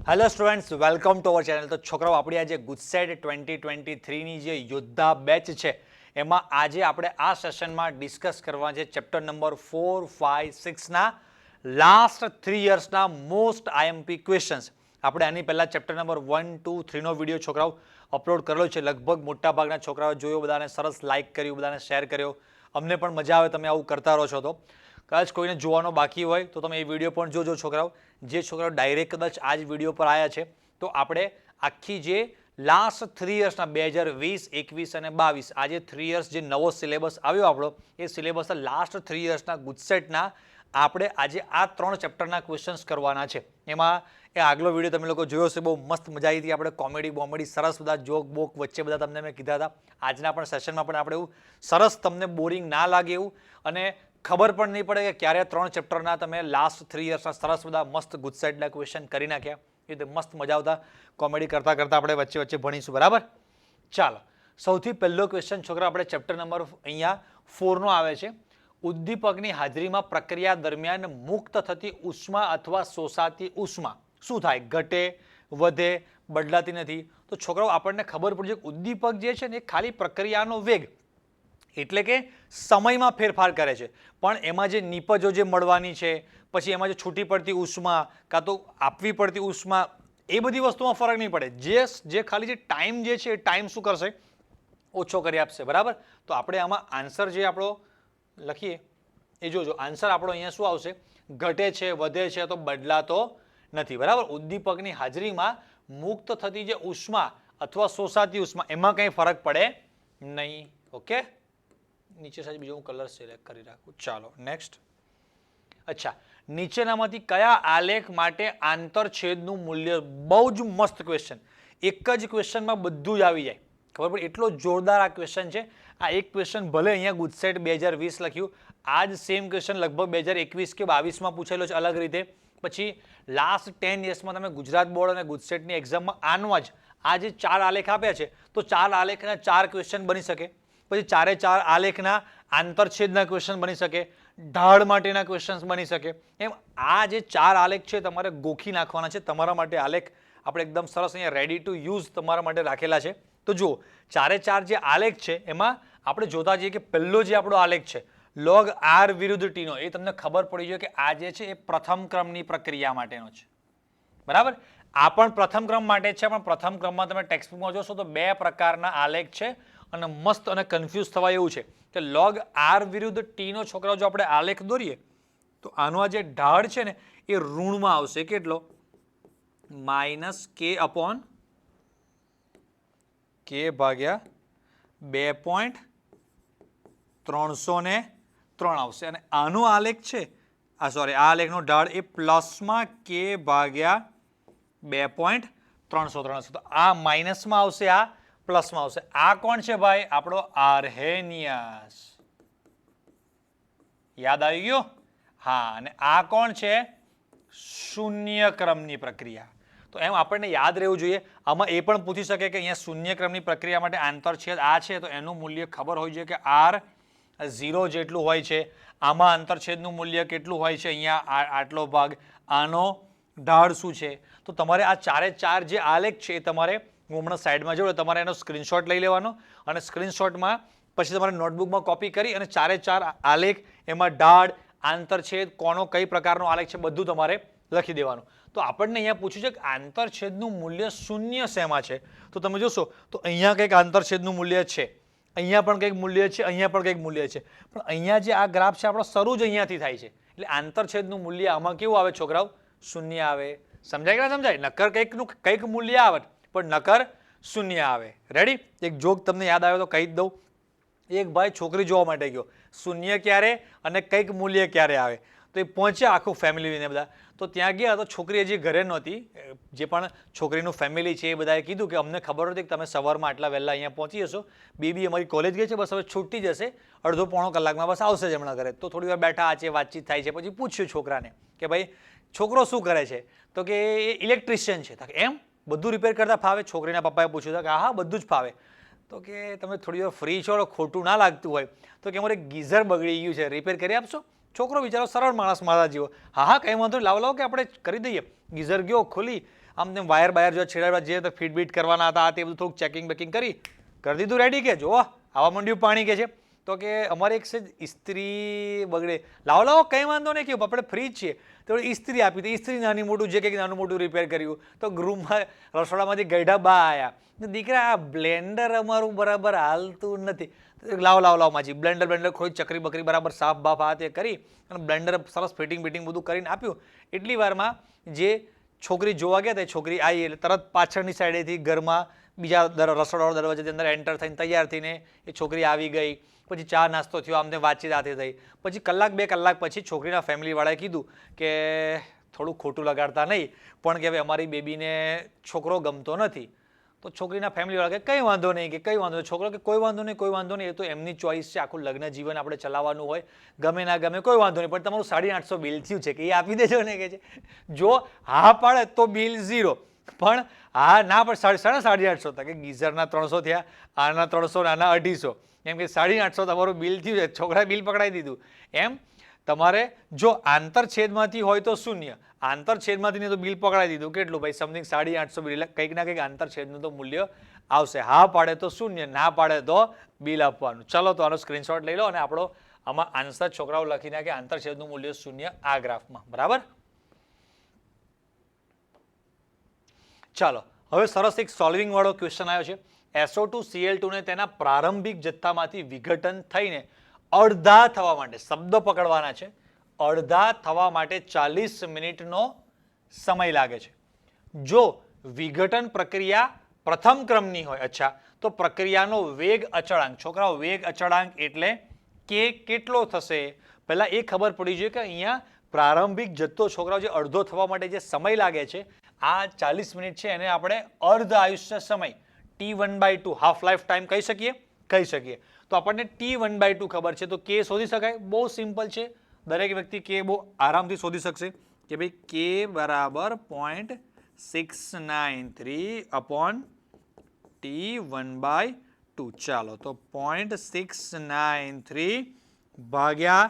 Hello students, welcome to our channel. તો છોકરાઓ, આપણી આજે ગુજસેટ 2023ની જે યોદ્ધા બેચ છે એમાં આજે આપણે આ સેશનમાં ડિસ્કસ કરવા છે ચેપ્ટર નંબર 4, 5, 6ના લાસ્ટ 3 યર્સના મોસ્ટ આઈએમપી ક્વેશ્ચન્સ. આપણે આની પહેલાં ચેપ્ટર નંબર 1, 2, 3નો વિડીયો છોકરાઓ અપલોડ કરેલો છે. લગભગ મોટાભાગના છોકરાઓ જોયો, બધાને સરસ લાઇક કર્યું, બધાને શેર કર્યો. અમને પણ મજા આવે તમે આવું કરતા રહો છો. તો કદાચ કોઈને જોવાનો બાકી હોય તો તમે એ વિડીયો પણ જોજો છોકરાઓ. જે છોકરાઓ ડાયરેક્ટ કદાચ આ જ વિડીયો પર આવ્યા છે તો આપણે આખી જે લાસ્ટ 3 યર્સના 2020, 21 અને 22 આ જે 3 યર્સ જે નવો સિલેબસ આવ્યો આપણો, એ સિલેબસના લાસ્ટ 3 યર્સના ગુજસેટના આપણે આજે આ 3 ચેપ્ટરના ક્વેશ્ચન્સ કરવાના છે. એમાં એ આગલો વિડીયો તમે લોકો જોયો છે, બહુ મસ્ત મજા આવી હતી. આપણે કોમેડી સરસ બધા જોક બોક વચ્ચે બધા તમને મેં કીધા હતા. આજના પણ સેશનમાં પણ આપણે એવું સરસ તમને બોરિંગ ના લાગે એવું અને ખબર પણ નહીં પડે કે ક્યારે 3 ચેપ્ટરના તમે લાસ્ટ 3 યર્સના સરસ બધા મસ્ત ગુજસેટના ક્વેશ્ચન કરી નાખ્યા. એ રીતે મસ્ત મજા આવતા કોમેડી કરતાં કરતાં આપણે વચ્ચે વચ્ચે ભણીશું. બરાબર? ચાલો, સૌથી પહેલો ક્વેશ્ચન છોકરા આપણે ચેપ્ટર નંબર અહીંયા 4નો આવે છે. ઉદ્દીપકની હાજરીમાં પ્રક્રિયા દરમિયાન મુક્ત થતી ઉષ્મા અથવા શોષાતી ઉષ્મા શું થાય? ઘટે, વધે, બદલાતી નથી. તો છોકરાઓ, આપણને ખબર પડશે કે ઉદ્દીપક જે છે ને એ ખાલી પ્રક્રિયાનો વેગ એટલે કે સમયમાં ફેરફાર કરે છે, પણ એમાં જે નિપજો જે મળવાની છે, પછી એમાં જે છૂટી પડતી ઉષ્મા કાં તો આપવી પડતી ઉષ્મા, એ બધી વસ્તુમાં ફરક નહીં પડે. જે ખાલી જે ટાઈમ જે છે એ ટાઈમ શું કરશે? ઓછો કરી આપશે. બરાબર? તો આપણે આમાં આન્સર જે આપણો લખીએ એ જોજો. આન્સર આપણો અહીંયા શું આવશે? ઘટે છે, વધે છે, તો બદલાતો નથી. બરાબર? ઉદ્દીપકની હાજરીમાં મુક્ત થતી જે ઉષ્મા અથવા શોષાતી ઉષ્મા એમાં કંઈ ફરક પડે નહીં. ઓકે, નીચે સાહેબ બીજો હું કલર સિલેક્ટ કરી રાખું. ચાલો નેક્સ્ટ. અચ્છા, નીચેનામાંથી કયા આલેખ માટે આંતરછેદનું મૂલ્ય? બહુ જ મસ્ત ક્વેશ્ચન. એક જ ક્વેશ્ચનમાં બધું જ આવી જાય. ખબર પડે? એટલો જોરદાર આ ક્વેશ્ચન છે. આ એક ક્વેશ્ચન ભલે અહીંયા ગુજસેટ 2020 લખ્યું, આ જ સેમ ક્વેશ્ચન લગભગ 2021 કે 22માં પૂછેલો છે અલગ રીતે. પછી લાસ્ટ 10 યર્સમાં તમે ગુજરાત બોર્ડ અને ગુજસેટની એક્ઝામમાં આનો જ આ જે 4 આલેખ આપ્યા છે તો 4 આલેખના 4 ક્વેશ્ચન બની શકે. પછી 4 આલેખના આંતરછેદના ક્વેશ્ચન બની શકે, ઢાળ માટેના ક્વેશ્ચન્સ બની શકે. એમ આ જે 4 આલેખ છે તમારે ગોખી નાખવાના છે. તમારા માટે આલેખ આપણે એકદમ સરસ અહીંયા રેડી ટુ યુઝ તમારા માટે રાખેલા છે. તો જુઓ, 4 જે આલેખ છે એમાં આપણે જોતા જઈએ કે પહેલો જે આપણો આલેખ છે લોગ આર વિરુદ્ધ ટીનો, એ તમને ખબર પડી જોઈએ કે આ જે છે એ પ્રથમ ક્રમની પ્રક્રિયા માટેનો છે. બરાબર? આ પણ પ્રથમ ક્રમ માટે છે, પણ પ્રથમ ક્રમમાં તમે ટેક્સ્ટબુકમાં જોશો તો 2 પ્રકારના આલેખ છે અને મસ્ત અને કન્ફ્યુઝ થવાય એવું છે કે લોગ આર વિરુદ્ધ ટીનો છોકરાઓ જો આપણે આલેખ દોરીએ તો આનો આ જે ઢાળ છે ને એ ઋણમાં આવશે. કેટલો? -k ભાગ્યા 2.303 આવશે. અને આનો આલેખ છે, આ આલેખનો ઢાળ એ પ્લસમાં k ભાગ્યા 2.303 હશે. તો આ માઇનસમાં આવશે, આ પ્લસમાં આવશે. આ કોણ છે ભાઈ? આપણો આર્હેનિયસ. યાદ આવી ગયો? હા. અને આ કોણ છે? શૂન્ય ક્રમની પ્રક્રિયા. તો એમ આપણને યાદ રહેવું જોઈએ. આમાં એ પણ પૂછી શકે કે અહીંયા શૂન્ય ક્રમની પ્રક્રિયા માટે આંતરછેદ આ છે તો એનું મૂલ્ય ખબર હોય છે કે R0 જેટલું હોય છે. આમાં આંતરછેદનું મૂલ્ય કેટલું હોય છે? અહીંયા આટલો ભાગ. આનો ઢાળ શું છે? તો તમારે આ 4 જે આલેખ છે એ તમારે, હું હમણાં સાઈડમાં જોડે, તમારે એનો સ્ક્રીનશોટ લઈ લેવાનો અને સ્ક્રીનશોટમાં પછી તમારે નોટબુકમાં કોપી કરી અને 4 આલેખ, એમાં ઢાળ, આંતરછેદ, કોનો કઈ પ્રકારનો આલેખ છે બધું તમારે લખી દેવાનું. તો આપણને અહીંયા પૂછ્યું છે કે આંતરછેદનું મૂલ્ય શૂન્ય શેમાં છે? તો તમે જોશો તો અહીંયા કંઈક આંતરછેદનું મૂલ્ય છે, અહીંયા પણ કંઈક મૂલ્ય છે, અહીંયા પણ કંઈક મૂલ્ય છે, પણ અહીંયા જે આ ગ્રાફ છે આપણો શરૂ જ અહીંયાથી થાય છે. એટલે આંતરછેદનું મૂલ્ય આમાં કેવું આવે છોકરાઓ? શૂન્ય આવે. સમજાય કે ના સમજાય? નકર કંઈક મૂલ્ય આવે પણ નકર શૂન્ય આવે. રેડી? એક જોક તમને યાદ આવ્યો તો કહી જ દઉં. એક ભાઈ છોકરી જોવા માટે ગયો. શૂન્ય ક્યારે અને કંઈક મૂલ્ય ક્યારે આવે? તો એ પહોંચ્યા આખું ફેમિલી લઈને બધા. તો ત્યાં ગયા તો છોકરી હજી ઘરે નહોતી. જે પણ છોકરીનું ફેમિલી છે એ બધાએ કીધું કે અમને ખબર હતી કે તમે સવારમાં આટલા વહેલા અહીંયા પહોંચી જશો. બેબી અમારી કોલેજ ગઈ છે, બસ હવે છૂટી જશે, અડધો પોણો કલાકમાં બસ આવશે જ હમણાં ઘરે. તો થોડી વાર બેઠા આ છે, વાતચીત થાય છે. પછી પૂછ્યું છોકરાને કે ભાઈ છોકરો શું કરે છે? તો કે એ ઇલેક્ટ્રિશિયન છે. એમ બધું રિપેર કરતા ફાવે? છોકરીના પપ્પાએ પૂછ્યું કે હા બધું જ ફાવે. તો કે તમે થોડી વાર ફ્રી છો, ખોટું ના લાગતું હોય તો કે અમારે ગીઝર બગડી ગયું છે, રિપેર કરી આપશો? છોકરો બિચારો સરળ માણસ મારા જેવો, હા હા કંઈ વાંધો નહીં, લાવો કે આપણે કરી દઈએ. ગીઝર ગયો, ખોલી આમ તેમ વાયર બાયર જો છેડા જે ફીટ બીટ કરવાના હતા તે બધું થોડુંક ચેકિંગ બેકિંગ કરી દીધું રેડી કે જો આવા માંડ્યું પાણી કે છે તો કે અમારે એક છે ઇસ્ત્રી બગડે લાવો કંઈ વાંધો નહીં કે આપણે ફ્રી જ છીએ તો ઇસ્ત્રી આપી તો ઇસ્ત્રી નાની મોટું જે કંઈક નાનું મોટું રિપેર કર્યું તો રૂમમાં રસોડામાંથી ગઈઢા બા આવ્યા દીકરા આ બ્લેન્ડર અમારું બરાબર હાલતું નથી લાવો માજી બ્લેન્ડર ખોઈ ચકરી બકરી બરાબર સાફ બાફ આ તે કરી અને બ્લેન્ડર સરસ ફિટિંગ બધું કરીને આપ્યું એટલી વારમાં જે છોકરી જોવા ગયા તે છોકરી આવી એટલે તરત પાછળની સાઈડેથી ઘરમાં બીજા રસોડા દરવાજાની અંદર એન્ટર થઈને તૈયાર થઈને એ છોકરી આવી ગઈ પછી ચા નાસ્તો થયો આમને વાતચીત આથી થઈ પછી કલાક 2 કલાક પછી છોકરીના ફેમિલીવાળાએ કીધું કે થોડું ખોટું લગાડતા નહીં પણ કે હવે અમારી બેબીને છોકરો ગમતો નથી તો છોકરીના ફેમિલીવાળા કે કંઈ વાંધો નહીં છોકરો કે કોઈ વાંધો નહીં એ તો એમની ચોઈસ છે આખું લગ્ન જીવન આપણે ચલાવવાનું હોય ગમે ના ગમે કોઈ વાંધો નહીં પણ તમારું 850 બિલ થયું છે કે એ આપી દેજો ને કે છે જો હા પાડે તો બિલ 0 પણ હા ના પણ 850 કે ગીઝરના 300 થયા આના 300 આના 250 એમ કે 850 તમારું બિલ થયું છે છોકરાએ બિલ પકડાઈ દીધું એમ તમારે જો આંતરછેદમાંથી હોય તો 0 આંતરછેદમાંથી નહીં તો બિલ પકડાઈ દીધું કેટલું ભાઈ સમથિંગ 850 બિલ એટલે કંઈક ના કંઈક આંતરછેદનું તો મૂલ્ય આવશે હા પાડે તો 0 ના પાડે તો બિલ આપવાનું ચલો તો આનો સ્ક્રીનશોટ લઈ લો અને આપણો આમાં આન્સર છોકરાઓ લખી નાખે આંતરછેદનું મૂલ્ય 0 આ ગ્રાફમાં બરાબર ચાલો હવે સરસ એક સોલ્વિંગ વાળો ક્વેશ્ચન આવ્યો છે SO2Cl2 ને તેના પ્રારંભિક જથ્થામાંથી વિઘટન થઈને અડધા થવા માટે શબ્દ પકડવાના છે અડધા થવા માટે 40 મિનિટનો સમય લાગે છે જો વિઘટન પ્રક્રિયા પ્રથમ ક્રમની હોય અચ્છા તો પ્રક્રિયાનો વેગ અચળાંક છોકરાઓ વેગ અચળાંક એટલે કે કેટલો થશે પહેલા એ ખબર પડી જોઈએ કે અહીંયા પ્રારંભિક જથ્થો છોકરાઓ જે અડધો થવા માટે જે સમય લાગે છે આ 40 મિનિટ છે એને આપણે અર્ધ આયુષ્ય સમય T1/2 હાફ લાઈફ ટાઈમ કહી શકીએ તો આપણને T1/2 ખબર છે તો K શોધી શકાય બહુ સિમ્પલ છે દરેક વ્યક્તિ K બહુ આરામથી શોધી શકશે કે ભાઈ K બરાબર 0.693 અપોન T1/2 ચાલો તો 0.693 ભાગ્યા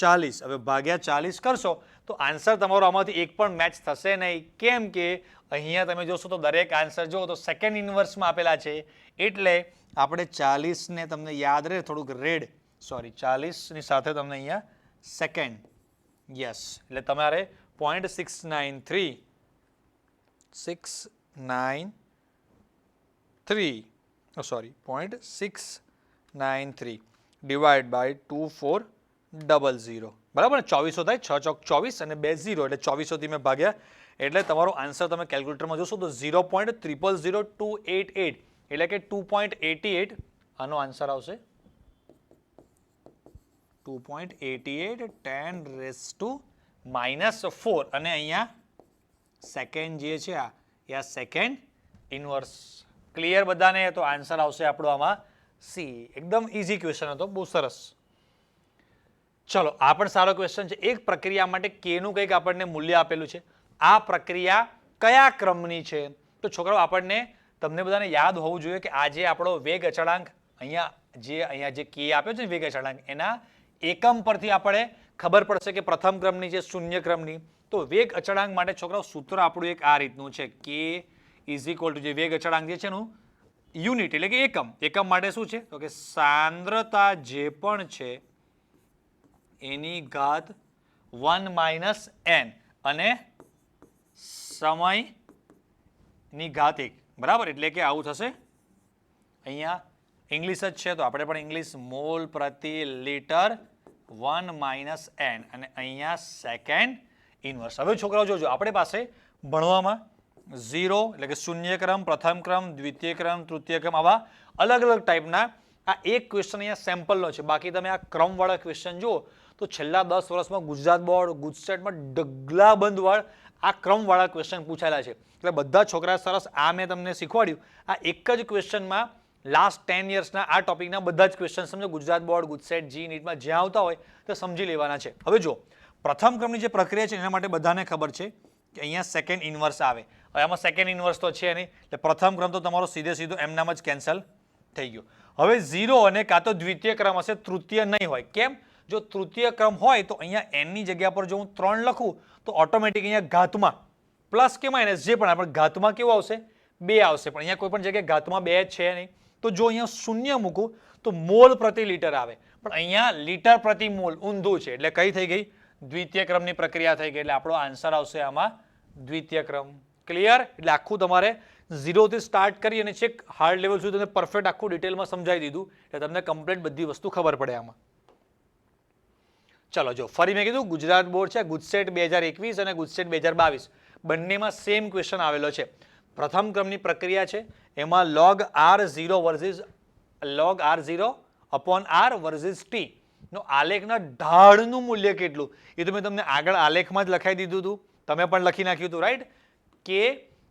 40 હવે ભાગ્યા 40 કરશો તો આન્સર તમારો આમાંથી એક પણ મેચ થશે નહીં કેમ કે અહીંયા તમે જોશો તો દરેક આન્સર જુઓ તો સેકન્ડ ઇન્વર્સમાં આપેલા છે એટલે આપણે 40 ને તમને યાદ રહે થોડુંક રેડ 40 ની સાથે તમને અહીંયા સેકન્ડ યસ એટલે તમારે 0.693 ડિવાઈડ બાય 2400 બરાબર ને 2400 થાય 6 ચોક 24 અને 2 0 એટલે 2400 થી મેં ભાગ્યા એટલે તમારો આન્સર તમે કેલ્ક્યુલેટરમાં જોશો તો 0.000288 એટલે કે 2.88 આનો આન્સર આવશે 2.88 10⁻⁴ અને અહીંયા સેકન્ડ જે છે આ સેકન્ડ ઇન્વર્સ ક્લિયર બધાને તો આન્સર આવશે આપણો આમાં સી એકદમ ઈઝી ક્વેશ્ચન હતો બહુ સરસ ચલો આ પણ સારો ક્વેશ્ચન છે એક પ્રક્રિયા માટે K નું કંઈક આપણને મૂલ્ય આપેલું છે આ પ્રક્રિયા કયા ક્રમની છે તો છોકરાઓ આપણને તમને બધાને યાદ હોવું જોઈએ કે આ જે આપણો વેગ અચળાંક અહીંયા જે K આપ્યો છે વેગ અચળાંક એના એકમ પરથી આપણે ખબર પડશે કે પ્રથમ ક્રમની છે શૂન્ય ક્રમની તો વેગ અચળાંક માટે છોકરાઓ સૂત્ર આપણું એક આ રીતનું છે K = જે વેગ અચળાંક જે છે એનું યુનિટ એટલે કે એકમ માટે શું છે તો કે સાંદ્રતા જે પણ છે એની ઘાત 1 - n અને સમયની ઘાત 1 બરાબર એટલે કે આવું થશે અહીંયા ઇંગ્લિશ જ છે તો આપણે પણ ઇંગ્લિશ મોલ પ્રતિ લિટર 1 - n અને અહીંયા સેકન્ડ ઇન્વર્સ હવે છોકરાઓ જોજો આપણે પાસે ભણવામાં 0 એટલે કે શૂન્ય ક્રમ પ્રથમ ક્રમ દ્વિતીય ક્રમ તૃતીય ક્રમ આવા અલગ અલગ ટાઈપના આ એક ક્વેશ્ચન અહીંયા સેમ્પલનો છે બાકી તમે આ ક્રમવાળા ક્વેશ્ચન જુઓ તો છેલ્લા 10 વર્ષમાં ગુજરાત બોર્ડ ગુજસેટમાં ઢગલાબંધવાળ આ ક્રમવાળા ક્વેશ્ચન પૂછાયેલા છે એટલે બધા છોકરા સરસ આ મેં તમને શીખવાડ્યું આ એક જ ક્વેશ્ચનમાં લાસ્ટ 10 યર્સના આ ટોપિકના બધા જ ક્વેશ્ચન સમજો ગુજરાત બોર્ડ ગુજસેટ જી નીટમાં જ્યાં આવતા હોય તો સમજી લેવાના છે હવે જો પ્રથમ ક્રમની જે પ્રક્રિયા છે એના માટે બધાને ખબર છે કે અહીંયા સેકન્ડ ઇન્વર્સ આવે હવે આમાં સેકન્ડ ઇન્વર્સ તો છે નહીં એટલે પ્રથમ ક્રમ તો તમારો સીધો એમનામ જ કેન્સલ થઈ ગયો હવે 0 અને કાં તો દ્વિતીય ક્રમ હશે તૃતીય નહીં હોય કેમ જો તૃતીય ક્રમ હોય તો અહીંયા n ની જગ્યા પર જો હું 3 લખું તો ઓટોમેટિક અહીંયા ઘાતમાં પ્લસ કે માઇનસ જે પણ આપણે ઘાતમાં કેવું આવશે 2 આવશે, પણ અહીંયા કોઈ પણ જગ્યાએ ઘાતમાં 2 છે નહીં, તો જો અહીંયા શૂન્ય મૂકું તો મોલ પ્રતિ લીટર આવે, પણ અહીંયા લીટર પ્રતિ મોલ ઊંધું છે, એટલે કઈ થઈ ગઈ? દ્વિતીય ક્રમની પ્રક્રિયા થઈ ગઈ, એટલે આપણો આન્સર આવશે આમાં દ્વિતીય ક્રમ. ક્લિયર? એટલે આખું તમારે 0 થી સ્ટાર્ટ કરી અને છેક હાર્ડ લેવલ સુધી તમને પરફેક્ટ આખું ડિટેલમાં સમજાવી દીધું, એટલે તમને કમ્પ્લીટ બધી વસ્તુ ખબર પડે આમાં. ચલો જો ફરી મેં કીધું ગુજરાત બોર્ડ છે, ગુજસેટ 2021 અને ગુજસેટ 2022 બંનેમાં સેમ ક્વેશ્ચન આવેલો છે. પ્રથમ ક્રમની પ્રક્રિયા છે, એમાં log r0 versus log r0 upon r versus t નો આલેખના ઢાળનું મૂલ્ય કેટલું એ તો મેં તમને આગળ આલેખમાં જ લખાઈ દીધું હતું, તમે પણ લખી નાખ્યું હતું, રાઈટ? k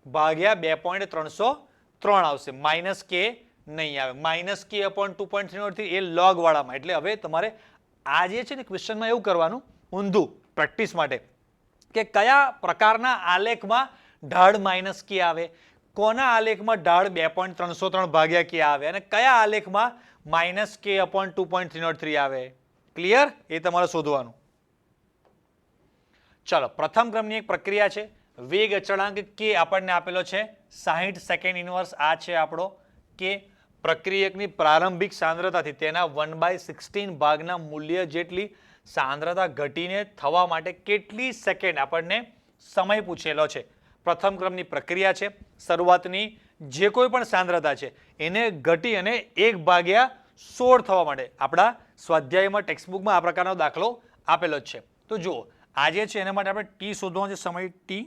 ભાગ્યા 2.303 આવશે, માઇનસ k નહીં આવે, માઇનસ k upon 2.303 એ log વાળામાં. એટલે હવે તમારે આ જે છે ને ક્વેશ્ચનમાં એવું કરવાનું ઊંધું પ્રેક્ટિસ માટે કે કયા પ્રકારના આલેખમાં ઢાળ માઇનસ કે આવે, કોના આલેખમાં ઢાળ 2.303 ભાગ્યા કે આવે અને કયા આલેખમાં માઇનસ કે અપોન 2.303 આવે. ક્લિયર? એ તમારે શોધવાનું. ચલો પ્રથમ ક્રમની એક પ્રક્રિયા છે, વેગ અચળાંક કે આપણને આપેલો છે 60 સેકન્ડ ઇનવર્સ. આ છે આપણો કે પ્રક્રિયકની પ્રારંભિક સાંદ્રતાથી તેના 1/16 ભાગના મૂલ્ય જેટલી સાંદ્રતા ઘટીને થવા માટે કેટલી સેકન્ડ આપણને સમય પૂછેલો છે. પ્રથમ ક્રમની પ્રક્રિયા છે, શરૂઆતની જે કોઈ પણ સાંદ્રતા છે એને ઘટી અને 1/16 થવા માટે આપણા સ્વાધ્યાયમાં ટેક્સ્ટબુકમાં આ પ્રકારનો દાખલો આપેલો જ છે. તો જુઓ આ જે છે એના માટે આપણે ટી શોધવાનો છે, સમય ટી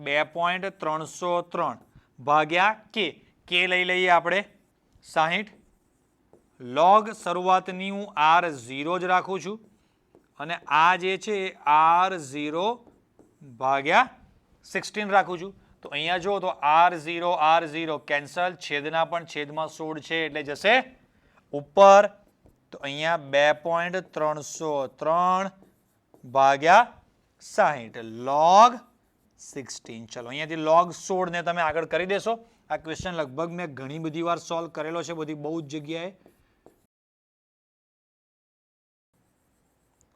2.303 ભાગ્યા કે લઈ લઈએ આપણે 60, log શરૂઆતની હું r0 જ રાખું છું અને આ જે છે r0 ભાગ્યા 16 રાખું છું. તો અહીંયા જુઓ તો r0 કેન્સલ, છેદના પણ છેદમાં 16 છે એટલે જશે ઉપર. તો અહીંયા 2.303 ભાગ્યા 60 log 16. ચલો અહીંયાથી log 16 ને તમે આગળ કરી દેશો. આ ક્વેશ્ચન લગભગ મેં ઘણી બધી વાર સોલ્વ કરેલો છે, બધી બહુ જ જગ્યાએ.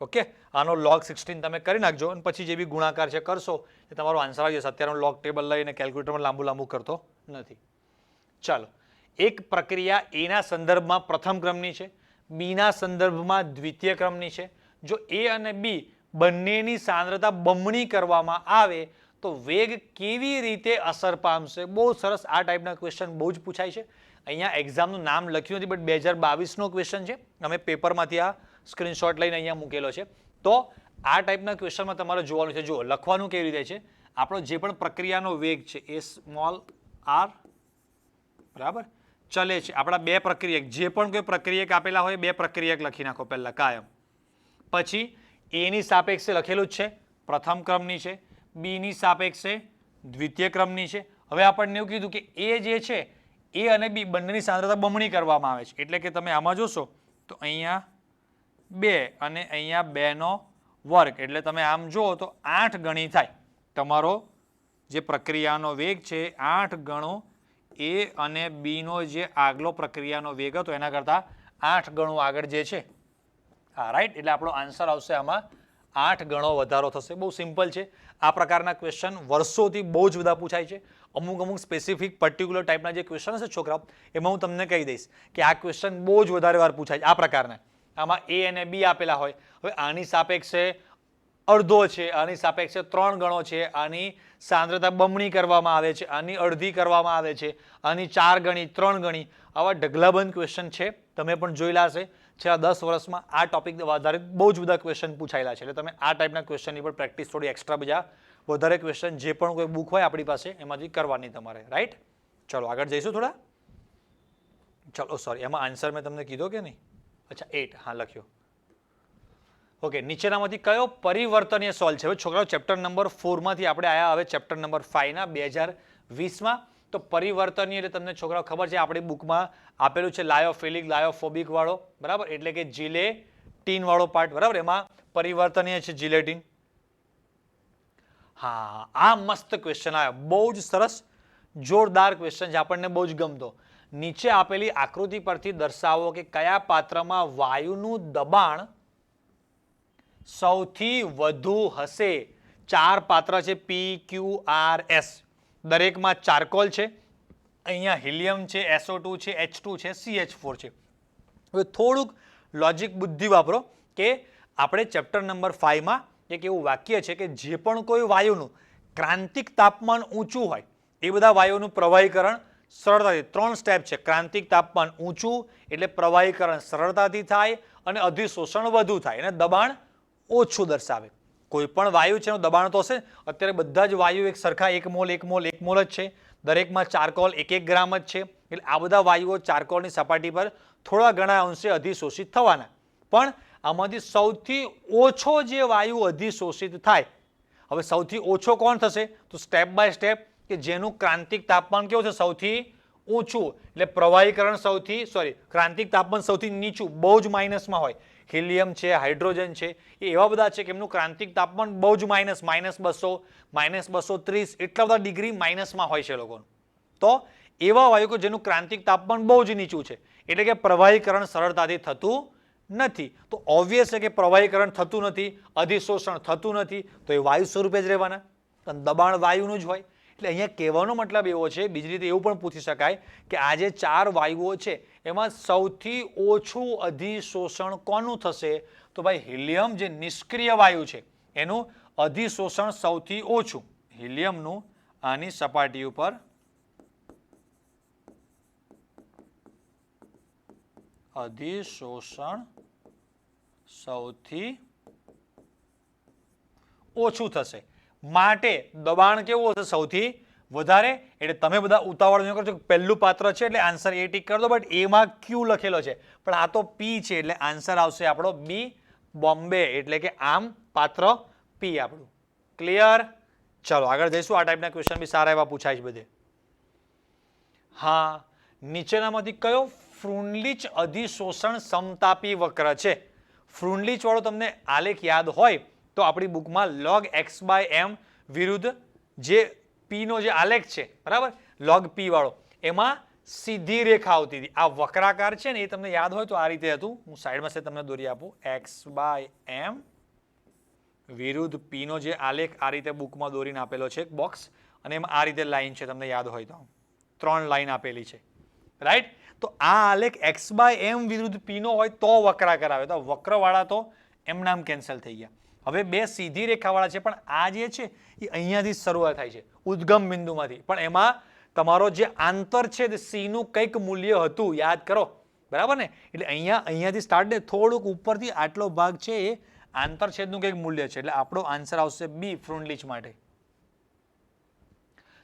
ઓકે, આનો log 16 તમે કરી નાખજો અને પછી જે બી ગુણાકાર છે કરશો એ તમારો આન્સર આવી જશે. અત્યારે હું log ટેબલ લઈને કેલ્ક્યુલેટરમાં લાંબુ કરતો નથી. ચાલો, એક પ્રક્રિયા A ના સંદર્ભમાં પ્રથમ ક્રમની છે, B ના સંદર્ભમાં દ્વિતીય ક્રમની છે. જો A અને B બંનેની સાંદ્રતા બમણી કરવામાં આવે તો વેગ કેવી રીતે અસર પામશે? બહુ સરસ. આ ટાઈપના ક્વેશ્ચન બહુ જ પૂછાય છે. અહીંયા એક્ઝામનું નામ લખ્યું નથી, બટ 2022નો ક્વેશ્ચન છે, અમે પેપરમાંથી આ સ્ક્રીનશોટ લઈને અહીંયા મૂકેલો છે. તો આ ટાઈપના ક્વેશ્ચનમાં તમારે જોવાનું છે. જુઓ લખવાનું કેવી રીતે છે, આપણો જે પણ પ્રક્રિયાનો વેગ છે એ સ્મોલ r બરાબર ચલે છે. આપણા બે પ્રક્રિયક, જે પણ કોઈ પ્રક્રિયક આપેલા હોય બે પ્રક્રિયક લખી નાખો પહેલા કાયમ. પછી A ની સાપેક્ષે લખેલું જ છે, પ્રથમ ક્રમની છે, B ની સાપેક્ષે દ્વિતીય ક્રમની છે. હવે આપણને એવું કીધું કે A જે છે A અને B બંનેની સાંદ્રતા બમણી કરવામાં આવે છે, એટલે કે તમે આમાં જોશો તો અહીંયા 2 અને અહીંયા 2 નો વર્ગ, એટલે તમે આમ જુઓ તો 8 ગણી થાય. તમારો જે પ્રક્રિયાનો વેગ છે 8 ગણો A અને B નો જે આગલો પ્રક્રિયાનો વેગ હતો એના કરતાં 8 ગણું આગળ જે છે. હા રાઈટ, એટલે આપણો આન્સર આવશે આમાં 8 ગણો વધારો થશે. બહુ સિમ્પલ છે. આ પ્રકારના ક્વેશ્ચન વર્ષોથી બહુ જ બધા પૂછાય છે. અમુક સ્પેસિફિક પર્ટિક્યુલર ટાઈપના જે ક્વેશ્ચન છે છોકરાઓ, એમાં હું તમને કહી દઈશ કે આ ક્વેશ્ચન બહુ જ વધારે વાર પૂછાય છે. આ પ્રકારના આમાં A અને B આપેલા હોય, હવે આની સાપેક્ષે અડધો છે, આની સાપેક્ષે 3 ગણો છે, આની સાંદ્રતા બમણી કરવામાં આવે છે, આની અડધી કરવામાં આવે છે, આની 4 ગણી 3 ગણી. આવા ઢગલાબંધ ક્વેશ્ચન છે, તમે પણ જોયેલા હશે. છેલ્લા 10 વર્ષમાં આ ટોપિક આધારિત બહુ જ બધા ક્વેશ્ચન પૂછાયેલા છે, એટલે તમે આ ટાઈપના ક્વેશ્ચનની પણ પ્રેક્ટિસ થોડી એક્સ્ટ્રા બીજા વધારે ક્વેશ્ચન જે પણ કોઈ બુક હોય આપણી પાસે એમાંથી કરવાની તમારે. રાઈટ, ચલો આગળ જઈશું થોડા. ચલો સોરી, એમાં આન્સર મેં તમને કીધો કે નહીં? અચ્છા 8, હા લખ્યો. ઓકે, નીચેનામાંથી કયો પરિવર્તનીય સોલ્વ છે? હવે છોકરાઓ ચેપ્ટર નંબર 4 માંથી આપણે આયા હવે ચેપ્ટર નંબર 5 ના 2020માં. તો પરિવર્તનીય એટલે તમને છોકરાઓ ખબર છે આપણી બુકમાં આપેલું છે લાયોફિલિક લાયોફોબિક વાળો, બરાબર, એટલે કે જીલેટીન વાળો પાર્ટ, બરાબર, એમાં પરિવર્તનીય છે જીલેટીન. હા, આ મસ્ત ક્વેશ્ચન આવ્યો, બહુ જ સરસ જોરદાર ક્વેશ્ચન છે, આપણને બહુ જ ગમતો. નીચે આપેલી આકૃતિ પરથી દર્શાવો કે કયા પાત્રમાં વાયુનું દબાણ સૌથી વધુ હશે 4 પાત્ર છે PQRS, દરેકમાં ચારકોલ છે, અહીંયા હિલિયમ છે, SO2 છે, H2 છે, CH4 છે. હવે થોડુંક લોજિક બુદ્ધિ વાપરો કે આપણે ચેપ્ટર નંબર 5 માં એક એવું વાક્ય છે કે જે પણ કોઈ વાયુનું ક્રાંતિક તાપમાન ઊંચું હોય એ બધા વાયુનું પ્રવાહીકરણ સરળતાથી, 3 સ્ટેપ છે. ક્રાંતિક તાપમાન ઊંચું એટલે પ્રવાહીકરણ સરળતાથી થાય અને અધિશોષણ વધુ થાય અને દબાણ ઓછું દર્શાવે. કોઈ પણ વાયુ છે એનું દબાણ તો હશે. અત્યારે બધા જ વાયુ એક સરખા 1 મોલ 1 મોલ 1 મોલ જ છે, દરેકમાં ચારકોલ 1 ગ્રામ જ છે. એટલે આ બધા વાયુઓ ચારકોલની સપાટી પર થોડા ઘણા અંશે અધિશોષિત થવાના. પણ આમાંથી સૌથી ઓછો જે વાયુ અધિશોષિત થાય, હવે સૌથી ઓછો કોણ થશે? તો સ્ટેપ બાય સ્ટેપ કે જેનું ક્રાંતિક તાપમાન કેવું છે? સૌથી ઊંચું, એટલે પ્રવાહીકરણ ક્રાંતિક તાપમાન સૌથી નીચું, બહુ જ માઇનસમાં હોય. હિલિયમ છે, હાઇડ્રોજન છે, એ એવા બધા છે કે એમનું ક્રાંતિક તાપમાન બહુ જ -200, -230 એટલા બધા ડિગ્રી માઇનસમાં હોય છે લોકોનું. તો એવા વાયુ કે જેનું ક્રાંતિક તાપમાન બહુ જ નીચું છે, એટલે કે પ્રવાહીકરણ સરળતાથી થતું નથી. તો ઓબ્વિયસ છે કે પ્રવાહીકરણ થતું નથી, અધિશોષણ થતું નથી, તો એ વાયુ સ્વરૂપે જ રહેવાના, દબાણ વાયુનું જ હોય. એટલે અહીંયા કહેવાનો મતલબ એવો છે, બીજી રીતે એવું પણ પૂછી શકાય કે આ જે 4 વાયુઓ છે એમાં સૌથી ઓછું અધિશોષણ કોનું થશે? તો ભાઈ હિલિયમ જે નિષ્ક્રિય વાયુ છે એનું અધિશોષણ સૌથી ઓછું. હિલિયમનું આની સપાટી ઉપર અધિશોષણ સૌથી ઓછું થશે, માટે દબાણ કેવું હશે? સૌથી વધારે. એટલે તમે બધા ઉતાવળ ન કરજો, પહેલું પાત્ર છે એટલે આન્સર એ ટીક કરી દો, બટ એમાં ક્યુ લખેલો છે પણ આ તો પી છે એટલે આન્સર આવશે આપણો બી, બોમ્બે. એટલે કે આમ પાત્ર પી આપણું. ક્લિયર? ચલો આગળ જઈશું. આ ટાઈપના ક્વેશ્ચન બી સારા એવા પૂછાય છે બધે. હા, નીચેનામાંથી કયો ફ્રુન્લીચ અધિશોષણ સમતાપી વક્ર છે? ફ્રુન્લીચ વાળો તમને આલેખ યાદ હોય તો આપણી બુકમાં log x/m વિરુદ્ધ જે p નો જે આલેખ છે, બરાબર, log p વાળો, એમાં સીધી રેખા આવતી હતી. આ વક્રાકાર છે ને એ તમને યાદ હોય તો આ રીતે હતું. હું સાઈડમાં છે તમને દોરી આપું. x/m વિરુદ્ધ p નો જે આલેખ આ રીતે બુકમાં દોરીને આપેલો છે, એક બોક્સ, અને એમાં આ રીતે લાઈન છે, તમને યાદ હોય તો 3 લાઈન આપેલી છે, રાઈટ? તો આ આલેખ x/m વિરુદ્ધ p નો હોય તો વક્રાકાર આવે. તો વક્રવાળા તો એમ નામ કેન્સલ થઈ ગયા. હવે બે સીધી રેખાવાળા છે, પણ આ જે છે એ અહીંયાથી શરૂઆત થાય છે, ઉદ્ગમ બિંદુમાંથી. પણ એમાં તમારો જે આંતર છે તે c નું કંઈક મૂલ્ય હતું, યાદ કરો, બરાબર ને? એટલે અહીંયાથી સ્ટાર્ટ ને થોડુંક ઉપરથી આટલો ભાગ છે એ આંતરછેદનું કંઈક મૂલ્ય છે. એટલે આપણો આન્સર આવશે બી, ફ્રુન્લીચ માટે.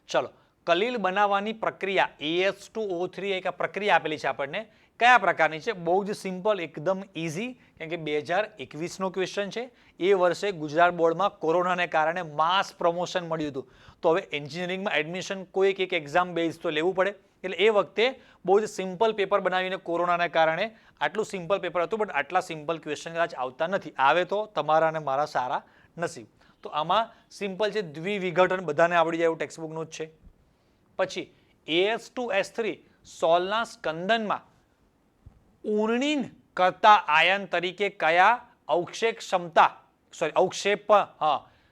ચલો, કલીલ બનાવવાની પ્રક્રિયા AS2O3 એક પ્રક્રિયા આપેલી છે આપણને. કયા પ્રકારની છે? બહુ જ સિમ્પલ, એકદમ ઇઝી, કેમ કે 2021 નો ક્વેશ્ચન છે. એ વર્ષે ગુજરાત બોર્ડમાં કોરોનાને કારણે માસ પ્રમોશન મળ્યું હતું. તો હવે એન્જિનિયરિંગમાં એડમિશન કોઈ એક એક્ઝામ બેઝ તો લેવું પડે. એટલે એ વખતે બહુ જ સિમ્પલ પેપર બનાવીને કોરોનાને કારણે આટલું સિમ્પલ પેપર હતું, બટ આટલા સિમ્પલ ક્વેશ્ચન કદાચ આવતા નથી. આવે તો તમારા અને મારા સારા નસીબ. તો આમાં સિમ્પલ છે, દ્વિવિઘટન બધાને આવડી જાય એવું ટેક્સ્ટબુકનું જ છે. પછી AS2S3 સોલના સ્કંદનમાં ઉર્ણીન કરતા આયન તરીકે કયા અવક્ષેપ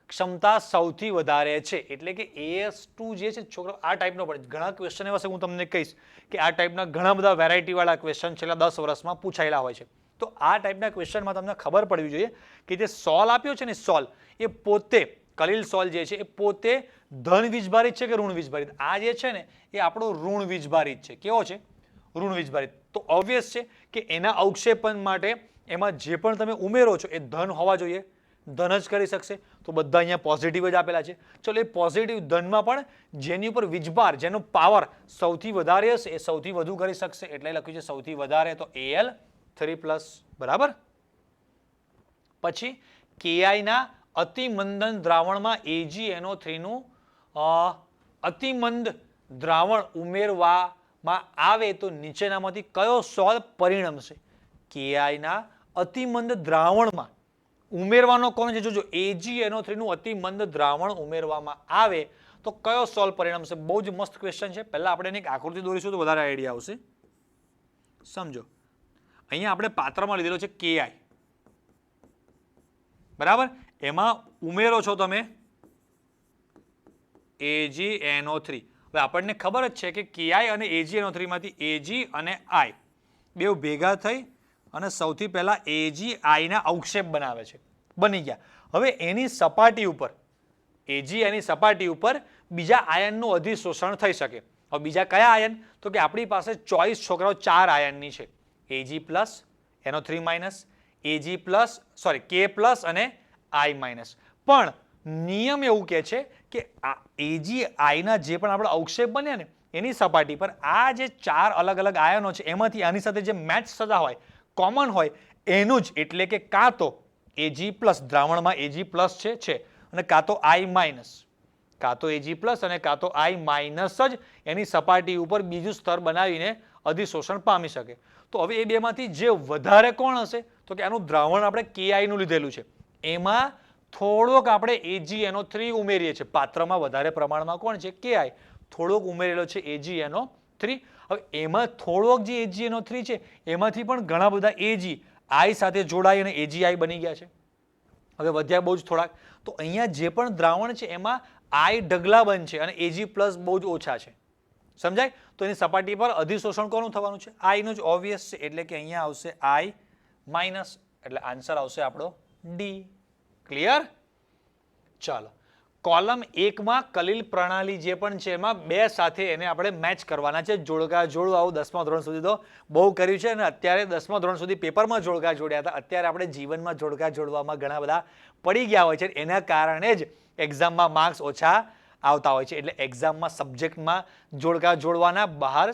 ક્ષમતા સૌથી વધારે છે? એટલે કે AS2 જે છે છોકરો, આ ટાઈપનો પણ ઘણા ક્વેશ્ચન એવા છે, હું તમને કહીશ કે આ ટાઈપના ઘણા બધા વેરાયટી વાળા ક્વેશ્ચન છેલ્લા 10 વર્ષમાં પૂછાયેલા હોય છે. તો આ ટાઈપના ક્વેશ્ચનમાં તમને ખબર પડવી જોઈએ કે જે સોલ આપ્યો છે ને, સોલ એ પોતે, કલીલ સોલ જે છે એ પોતે ધન વીજભારિત છે કે ઋણ વીજભારિત? આ જે છે ને એ આપણો ઋણ વીજભારિત છે. કેવો છે? ઋણ વીજભારિત. તો ઓબ્વિયસ છે કે એના અવક્ષેપન માટે એમાં જે પણ તમે ઉમેરો છો એ ધન હોવા જોઈએ, ધન જ કરી શકશે. તો બધા અહીંયા પોઝિટિવ જ આપેલા છે. ચલો, એ પોઝિટિવ ધનમાં પણ જેની ઉપર વીજભાર, જેનો પાવર સૌથી વધારે હશે એ સૌથી વધુ કરી શકશે. એટલે લખ્યું છે સૌથી વધારે, તો Al3+, બરાબર. પછી Ki ના અતિમંદન દ્રાવણમાં AgNO3 નું અતિમંદ દ્રાવણ ઉમેરવામાં આવે તો નીચેનામાંથી કયો સોલ પરિણમશે? Ki ના અતિમંદ દ્રાવણમાં ઉમેરવાનો કોણ છે? જોજો, AgNO3 નું અતિમંદ દ્રાવણ ઉમેરવામાં આવે તો કયો સોલ પરિણમશે? બહુ જ મસ્ત ક્વેશ્ચન છે. પહેલા આપણે એક આકૃતિ દોરીશું તો વધારે આઈડિયા આવશે. સમજો, અહીંયા આપણે પાત્રમાં લીધેલો છે Ki, બરાબર. એમાં ઉમેરો છો તમે AgNO3. હવે આપણને ખબર જ છે કે Ki અને AgNO3 માંથી Ag અને I બે ભેગા થઈ અને સૌથી પહેલા Agi ના અવક્ષેપ બનાવે છે, બની ગયા. હવે એની સપાટી ઉપર એની સપાટી ઉપર બીજા આયનનું અધિશોષણ થઈ શકે. હવે બીજા કયા આયન? તો કે આપણી પાસે ચોઈસ છોકરાઓ 4 આયનની છે. Ag+, NO3-, Ag+, K+ અને I-. પણ નિયમ એવું કહે છે કે Agi ના જે પણ આપણે અવક્ષેપ બન્યા ને એની સપાટી પર આ જે 4 અલગ અલગ આયનો છે એમાંથી આની સાથે જે મેચ થતા હોય, કોમન હોય, એનું જ એટલે કે કાં તો Ag+, દ્રાવણમાં Ag+ છે અને કાં તો I-, કાં તો Ag+ અને કાં તો I- જ એની સપાટી ઉપર બીજું સ્તર બનાવીને અધિશોષણ પામી શકે. તો હવે એ બેમાંથી જે વધારે કોણ હશે? તો કે આનું દ્રાવણ આપણે Ki નું લીધેલું છે, એમાં થોડોક આપણે AgNO3 ઉમેરીએ છીએ. પાત્રમાં વધારે પ્રમાણમાં કોણ છે? Ki. થોડોક ઉમેરેલો છે AgNO3. હવે એમાં થોડોક જે AgNO3 છે એમાંથી પણ ઘણા બધા Ag I સાથે જોડાઈ અને Agi બની ગયા છે. હવે વધ્યા બહુ જ થોડાક. તો અહીંયા જે પણ દ્રાવણ છે એમાં I ઢગલાબંધ છે અને Ag+ બહુ જ ઓછા છે. સમજાય? તો એની સપાટી પર અધિશોષણ કોનું થવાનું છે? I નું જ ઓબ્વિયસ છે, એટલે કે અહીંયા આવશે I-, એટલે આન્સર આવશે આપણો D. ક્લિયર? ચાલો, કોલમ 1 માં કલિલ પ્રણાલી જે પણ છે એમાં 2 સાથે એને આપણે મેચ કરવાના છે. જોડકા જોડું આવું 10મા ધોરણ સુધી તો બહુ કર્યું છે અને અત્યારે 10મા ધોરણ સુધી પેપરમાં જોડકા જોડ્યા હતા. અત્યારે આપણે જીવનમાં જોડકા જોડવામાં ઘણા બધા પડી ગયા હોય છે. એના કારણે જ એક્ઝામમાં માર્ક્સ ઓછા આવતા હોય છે. એટલે એક્ઝામમાં સબ્જેક્ટમાં જોડકા જોડવાના, બહાર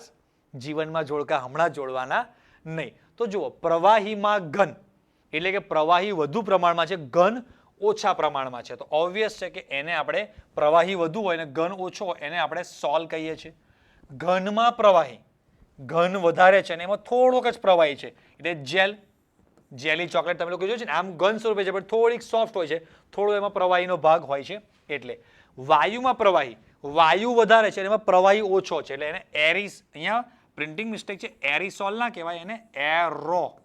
જીવનમાં જોડકા હમણાં જોડવાના નહીં. તો જુઓ, પ્રવાહીમાં ઘન એટલે કે પ્રવાહી વધુ પ્રમાણમાં છે, ઘન ઓછા પ્રમાણમાં છે. તો ઓબ્વિયસ છે કે એને આપણે પ્રવાહી વધુ હોય અને ઘન ઓછો હોય એને આપણે સોલ કહીએ છીએ. ઘનમાં પ્રવાહી ઘન વધારે છે અને એમાં થોડોક જ પ્રવાહી છે એટલે જેલ, જેલી ચોકલેટ તમે લોકો જોયું છે ને, આમ ઘન સ્વરૂપે છે પણ થોડીક સોફ્ટ હોય છે, થોડો એમાં પ્રવાહીનો ભાગ હોય છે. એટલે વાયુમાં પ્રવાહી, વાયુ વધારે છે અને એમાં પ્રવાહી ઓછો છે એટલે એને એરિસ, અહીંયા પ્રિન્ટિંગ મિસ્ટેક છે, એરિસોલ ના કહેવાય, એને એરોસોલ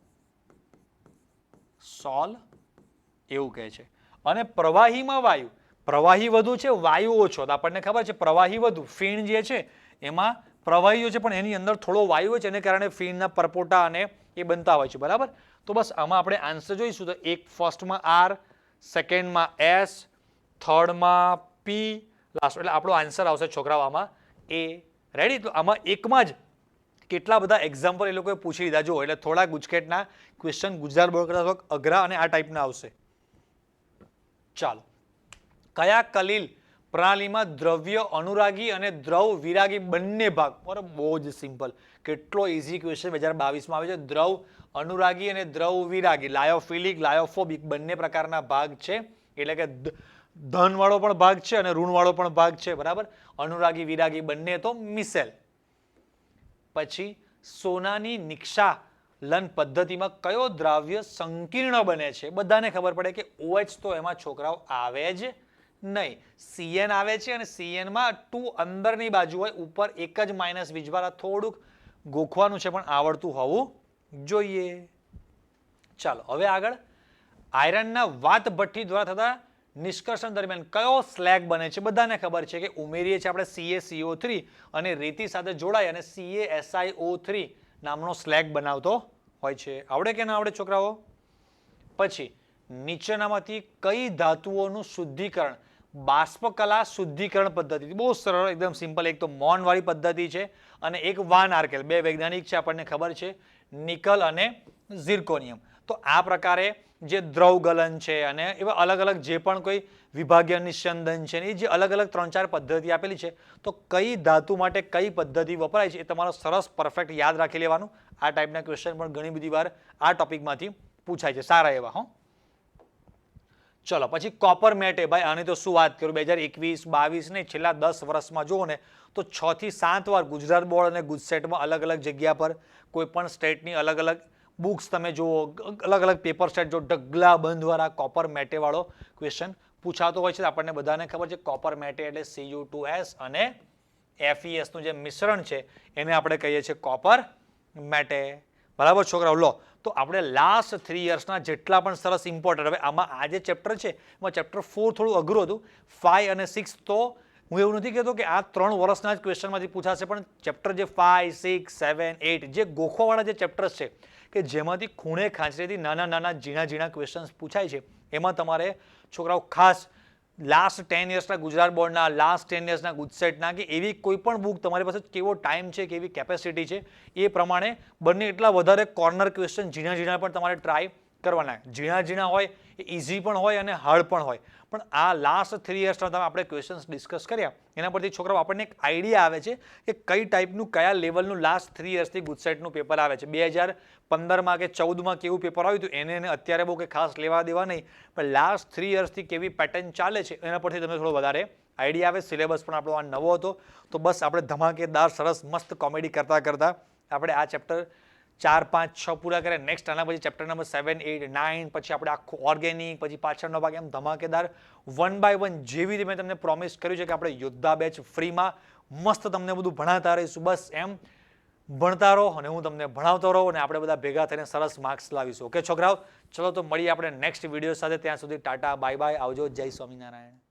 એવું કહે છે. અને પ્રવાહીમાં વાયુ, પ્રવાહી વધુ છે, વાયુ ઓછો. તો આપણને ખબર છે પ્રવાહી વધુ, ફીણ જે છે એમાં પ્રવાહીઓ છે પણ એની અંદર થોડો વાયુ હોય છે, એને કારણે ફીણના પરપોટા અને એ બનતા હોય છે. બરાબર? તો બસ આમાં આપણે આન્સર જોઈશું તો એક ફર્સ્ટમાં R, સેકન્ડમાં S, થર્ડમાં P, લાસ્ટ, એટલે આપણો આન્સર આવશે છોકરાઓ આમાં A. રેડી? તો આમાં એકમાં જ કેટલા બધા એક્ઝામ્પલ એ લોકોએ પૂછી લીધા. જુઓ, એટલે થોડા ગુજકેટના ક્વેશ્ચન ગુજરાત બોર્ડ કરતા થોડાક અઘરા અને આ ટાઈપના આવશે. ચાલો, કયા કલિલ પ્રણાલીમાં દ્રવ્ય અનુરાગી અને દ્રવ વિરાગી બંને ભાગ? બહુ જ સિમ્પલ, કેટલો ઇઝી ક્વેશ્ચન 2022માં આવે છે. દ્રવ અનુરાગી અને દ્રવ વિરાગી, લાયોફિલિક, લાયોફોબિક બંને પ્રકારના ભાગ છે. એટલે કે ધન વાળો પણ ભાગ છે અને ઋણ વાળો પણ ભાગ છે. બરાબર? અનુરાગી વિરાગી બંને તો મિસેલ. પછી સોનાની નિક્ષાલન પદ્ધતિમાં કયો દ્રાવ્ય સંકીર્ણ બને છે? બધાને ખબર પડે કે OH તો એમાં છોકરાઓ આવે જ નહીં, Cn આવે છે અને Cn માં 2 અંદરની બાજુ હોય, ઉપર એક જ માઇનસ વીજભાર. થોડુંક ગોખવાનું છે પણ આવડતું હોવું જોઈએ. ચાલો, હવે આગળ, આયરનના વાત ભઠ્ઠી દ્વારા થતા નિષ્કર્ષણ દરમિયાન કયો સ્લેગ બને છે? બધાને ખબર છે કે ઉમેરીએ છીએ આપણે CaCO3 અને રેતી સાથે જોડાય અને CaSiO3 નામનો સ્લેગ બનાવતો હોય છે. આવડે કે ના આવડે છોકરાઓ? પછી નીચેનામાંથી કઈ ધાતુઓનું શુદ્ધિકરણ બાષ્પકલા શુદ્ધિકરણ પદ્ધતિ? બહુ સરળ, એકદમ સિમ્પલ. એક તો મોન વાળી પદ્ધતિ છે અને એક વાન આર્કેલ. બે વૈજ્ઞાનિક છે, આપણને ખબર છે, નિકલ અને ઝિર્કોનિયમ. તો આ પ્રકારે જે દ્રવ ગલન છે અને એવા અલગ અલગ જે પણ કોઈ વિભાગીય નિસ્યંદન છે એ જે અલગ અલગ 3-4 પદ્ધતિ આપેલી છે, તો કઈ ધાતુ માટે કઈ પદ્ધતિ વપરાય છે એ તમારો સરસ પરફેક્ટ યાદ રાખી લેવાનું. આ ટાઈપના ક્વેશ્ચન પણ ઘણી બધી વાર આ ટોપિકમાંથી પૂછાય છે, સારા એવા. હો, ચલો, પછી કોપર મેટે. ભાઈ આની તો શું વાત કરું, 2021-22 ને છેલ્લા 10 વર્ષમાં જુઓ ને તો 6 થી 7 વાર ગુજરાત બોર્ડ અને ગુજસેટમાં અલગ અલગ જગ્યા પર કોઈ પણ સ્ટેટની અલગ અલગ બુક્સ તમે જુઓ, અલગ અલગ પેપર સેટ જો, ઢગલા બંધ વાળા કોપર મેટે વાળો ક્વેશ્ચન પૂછાતો હોય છે. આપણને બધાને ખબર છે કોપર મેટે એટલે Cu2S અને FeS નું જે મિશ્રણ છે એને આપણે કહીએ છીએ કોપર મેટે. બરાબર છોકરાઓ? લો, તો આપણે લાસ્ટ 3 યર્સના જેટલા પણ સરસ ઇમ્પોર્ટન્ટ, હવે આમાં આ જે ચેપ્ટર છે એમાં ચેપ્ટર 4 થોડું અઘરું હતું, 5 અને 6 તો હું એવું નથી કહેતો કે આ 3 વર્ષના જ ક્વેશ્ચનમાંથી પૂછાશે, પણ ચેપ્ટર જે 5, 6, 7, 8 જે ગોખવાવાળા જે ચેપ્ટર્સ છે કે જેમાંથી ખૂણે ખાંચરેથી નાના ઝીણા ક્વેશ્ચન્સ પૂછાય છે, એમાં તમારે છોકરાઓ ખાસ લાસ્ટ 10 યર્સના ગુજરાત બોર્ડના, લાસ્ટ 10 યર્સના ગુજસેટના કે એવી કોઈ પણ બુક તમારી પાસે કેવો ટાઈમ છે, કેવી કેપેસિટી છે, એ પ્રમાણે બંને એટલા વધારે કોર્નર ક્વેશ્ચન ઝીણા પણ તમારે ટ્રાય કરવાના. ઝીણા હોય એ ઇઝી પણ હોય અને હાર્ડ પણ હોય, પણ આ લાસ્ટ 3 યર્સના તમે આપણે ક્વેશ્ચન્સ ડિસ્કસ કર્યા એના પરથી છોકરાઓ આપણને એક આઈડિયા આવે છે કે કઈ ટાઈપનું કયા લેવલનું લાસ્ટ 3 યર્સથી ગુજસેટનું પેપર આવે છે. 2015માં કે 14માં કેવું પેપર આવ્યું હતું એને અત્યારે બહુ કંઈ ખાસ લેવા દેવા નહીં, પણ લાસ્ટ 3 યર્સથી કેવી પેટર્ન ચાલે છે એના પરથી તમને થોડો વધારે આઈડિયા આવે. સિલેબસ પણ આપણો આ નવો હતો, તો બસ આપણે ધમાકેદાર સરસ મસ્ત કોમેડી કરતા આપણે આ ચેપ્ટર 4, 5, 6 પૂરા કર્યા. નેક્સ્ટ આના પછી ચેપ્ટર નંબર 7, 8, 9 પછી આપણે આખું ઓર્ગેનિક, પછી પાછળનો ભાગ, એમ ધમાકેદાર 1 by 1 જેવી રીતે મેં તમને પ્રોમિસ કર્યું છે કે આપણે યોદ્ધા બેચ ફ્રીમાં મસ્ત તમને બધું ભણાવતા રહીશું. બસ એમ ભણતા રહો અને હું તમને ભણાવતો રહું અને આપણે બધા ભેગા થઈને સરસ માર્ક્સ લાવીશું. ઓકે છોકરાઓ, ચલો તો મળીએ આપણે નેક્સ્ટ વિડીયો સાથે. ત્યાં સુધી ટાટા, બાય બાય, આવજો, જય સ્વામિનારાયણ.